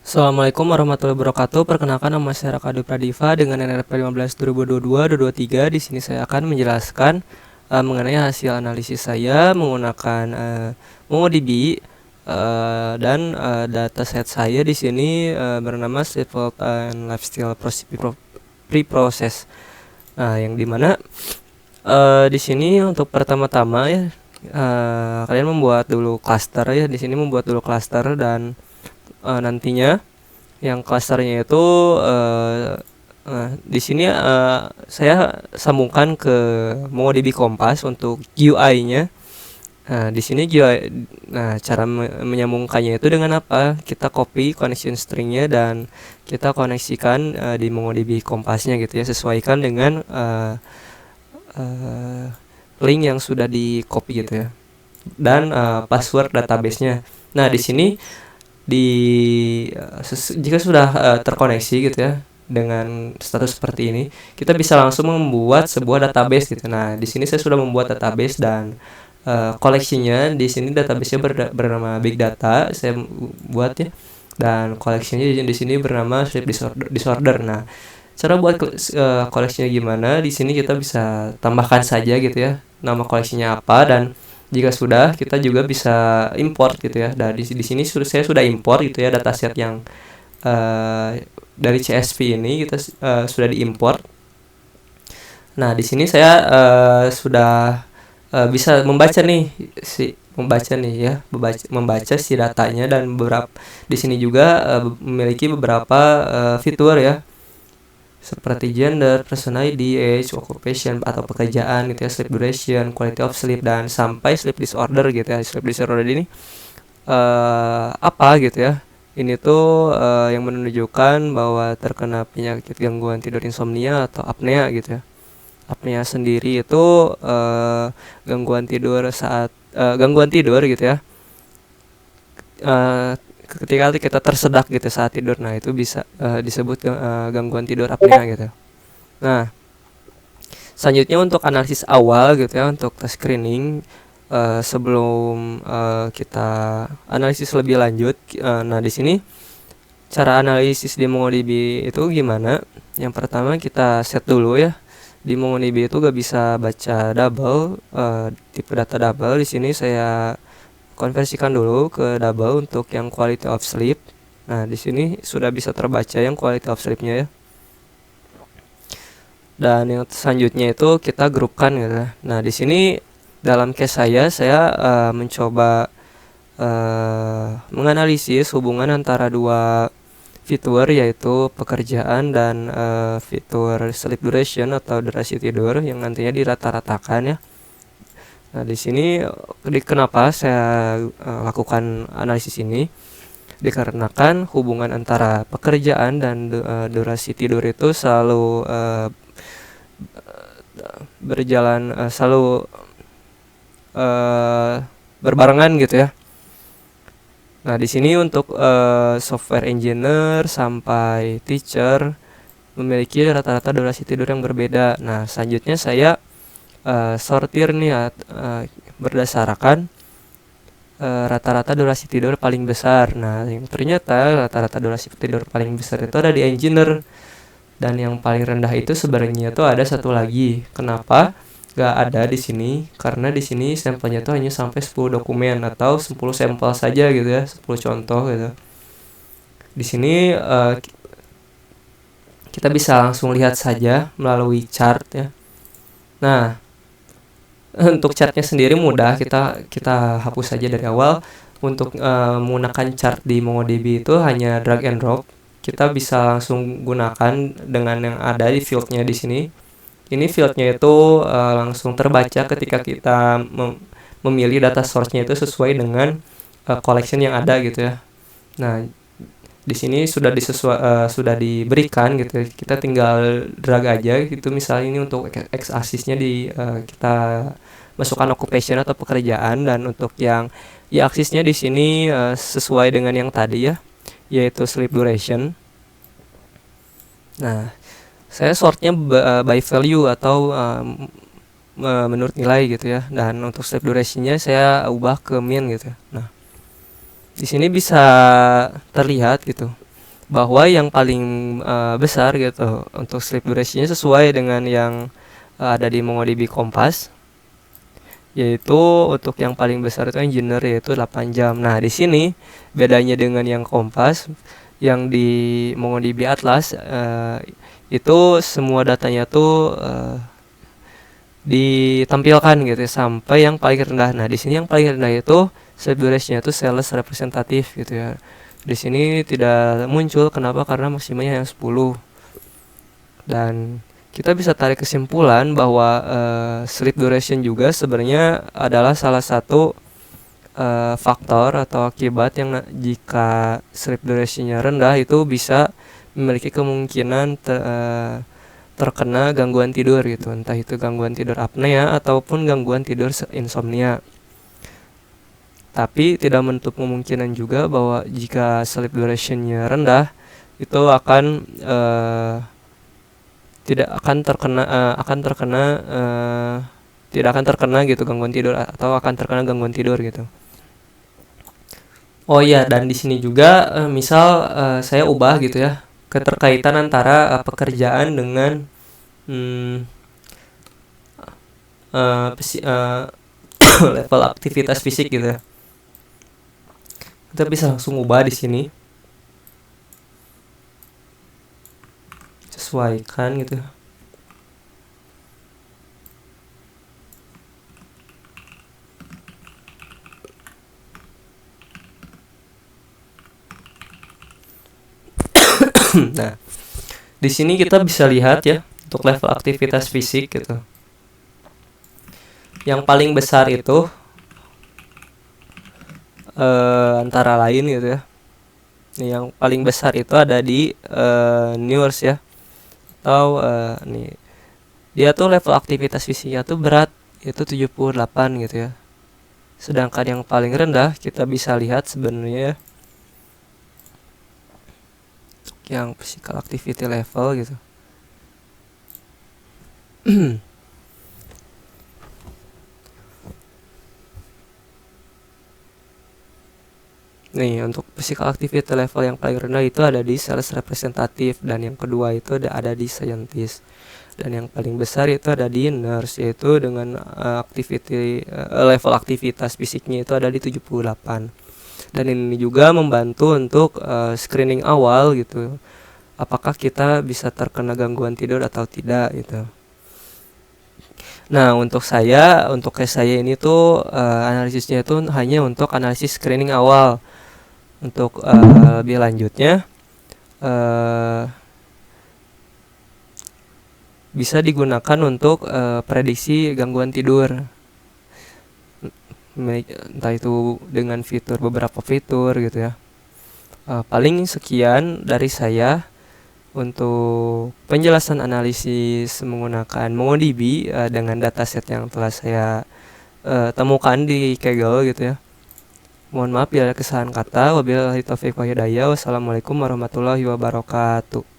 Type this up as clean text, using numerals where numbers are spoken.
Assalamualaikum warahmatullahi wabarakatuh. Perkenalkan, nama saya Rakadu Pradiva dengan NRP 15 2022-2023. Di sini saya akan menjelaskan mengenai hasil analisis saya menggunakan MongoDB dan dataset saya di sini bernama Sleepwalk and Lifestyle Pre-Process. Nah, yang dimana di sini untuk pertama-tama ya kalian membuat dulu cluster ya. Di sini membuat dulu cluster dan nantinya yang klasternya itu di sini saya sambungkan ke MongoDB Kompas untuk GUI-nya. Nah, di sini GUI, cara menyambungkannya itu dengan apa? Kita copy connection stringnya dan kita koneksikan di MongoDB Kompasnya gitu ya, sesuaikan dengan link yang sudah di copy gitu ya, dan password database-nya. Nah, di sini jika sudah terkoneksi gitu ya dengan status seperti ini, kita bisa langsung membuat sebuah database gitu. Nah, di sini saya sudah membuat database dan koleksinya di sini database-nya bernama Big Data saya buat ya, dan koleksinya di sini bernama Sleep Disorder. Nah, cara buat koleksinya gimana? Di sini kita bisa tambahkan saja gitu ya nama koleksinya apa, dan jika sudah, kita juga bisa import gitu ya. Dan di sini saya sudah import gitu ya dataset yang dari CSV ini kita sudah diimport. Nah, di sini saya sudah bisa membaca nih membaca si datanya, dan beberapa di sini juga memiliki beberapa fitur ya, seperti gender, person ID, age, occupation atau pekerjaan gitu ya, sleep duration, quality of sleep, dan sampai sleep disorder gitu ya. Sleep disorder ini apa gitu ya? Ini tuh yang menunjukkan bahwa terkena penyakit gangguan tidur insomnia atau apnea gitu ya. Apnea sendiri itu gangguan tidur gitu ya. Ketika kita tersedak gitu saat tidur, nah itu bisa disebut gangguan tidur apnea gitu. Nah, selanjutnya untuk analisis awal gitu ya, untuk tes screening sebelum kita analisis lebih lanjut. Nah, di sini cara analisis di MongoDB itu gimana? Yang pertama kita set dulu ya. Di MongoDB itu gak bisa baca double, tipe data double. Di sini saya konversikan dulu ke double untuk yang quality of sleep. Nah, di sini sudah bisa terbaca yang quality of sleep-nya ya. Dan yang selanjutnya itu kita grupkan gitu. Nah, di sini dalam case saya mencoba menganalisis hubungan antara dua fitur, yaitu pekerjaan dan fitur sleep duration atau durasi tidur yang nantinya dirata-ratakan ya. Nah, di sini kenapa saya lakukan analisis ini? Dikarenakan hubungan antara pekerjaan dan durasi tidur itu selalu berjalan, selalu berbarengan gitu ya. Nah, di sini untuk software engineer sampai teacher memiliki rata-rata durasi tidur yang berbeda. Nah, selanjutnya saya sortir nih berdasarkan rata-rata durasi tidur paling besar. Nah, yang ternyata rata-rata durasi tidur paling besar itu ada di engineer, dan yang paling rendah itu sebenarnya tuh ada satu lagi. Kenapa gak ada di sini? Karena di sini sampelnya tuh hanya sampai 10 dokumen atau 10 sampel saja gitu ya, 10 contoh gitu. Di sini kita bisa langsung lihat saja melalui chart ya. Nah, untuk chartnya sendiri mudah, kita hapus saja dari awal. Untuk menggunakan chart di MongoDB itu hanya drag and drop. Kita bisa langsung gunakan dengan yang ada di fieldnya di sini. Ini fieldnya itu langsung terbaca ketika kita memilih data source-nya itu sesuai dengan collection yang ada gitu ya. Nah, di sini sudah diberikan gitu. Kita tinggal drag aja gitu. Misalnya ini untuk x aksisnya kita masukkan occupation atau pekerjaan, dan untuk yang y aksisnya di sini sesuai dengan yang tadi ya, yaitu sleep duration. Nah, saya sortnya by value atau menurut nilai gitu ya, dan untuk sleep durationnya saya ubah ke min gitu ya. Nah, di sini bisa terlihat gitu bahwa yang paling besar gitu untuk sleep duration-nya sesuai dengan yang ada di MongoDB Kompas, yaitu untuk yang paling besar itu engineer yaitu 8 jam. Nah, di sini bedanya dengan yang Kompas, yang di MongoDB Atlas itu semua datanya tuh ditampilkan gitu ya, sampai yang paling rendah. Nah, di sini yang paling rendah itu sleep duration-nya itu sales representatif gitu ya. Di sini tidak muncul, kenapa? Karena maksimalnya yang 10. Dan kita bisa tarik kesimpulan bahwa sleep duration juga sebenarnya adalah salah satu faktor atau akibat yang jika sleep duration-nya rendah itu bisa memiliki kemungkinan terkena gangguan tidur gitu, entah itu gangguan tidur apnea ataupun gangguan tidur insomnia. Tapi tidak menutup kemungkinan juga bahwa jika sleep duration-nya rendah itu tidak akan terkena gitu gangguan tidur, atau akan terkena gangguan tidur gitu. Oh iya, dan di sini juga misal saya ubah gitu ya keterkaitan antara pekerjaan dengan level aktivitas fisik gitu ya. Kita bisa langsung ubah di sini, sesuaikan gitu. Nah, di sini kita bisa lihat ya untuk level aktivitas fisik gitu. Yang paling besar itu antara lain gitu ya. Yang paling besar itu ada di News ya. Atau nih dia tuh level aktivitas fisiknya tuh berat itu 78 gitu ya. Sedangkan yang paling rendah kita bisa lihat sebenarnya yang physical activity level gitu. Nih, untuk physical activity level yang paling rendah itu ada di sales representatif, dan yang kedua itu ada di scientist, dan yang paling besar itu ada di nurse, yaitu dengan level aktivitas fisiknya itu ada di 78. Dan ini juga membantu untuk screening awal gitu, apakah kita bisa terkena gangguan tidur atau tidak gitu. Nah, untuk case saya ini tuh analisisnya itu hanya untuk analisis screening awal. Untuk lebih lanjutnya bisa digunakan untuk prediksi gangguan tidur, entah itu dengan beberapa fitur gitu ya. Paling sekian dari saya untuk penjelasan analisis menggunakan MongoDB dengan dataset yang telah saya temukan di Kaggle gitu ya. Mohon maaf bila ada kesalahan kata. Wabillahi taufiq wal hidayah. Wassalamualaikum warahmatullahi wabarakatuh.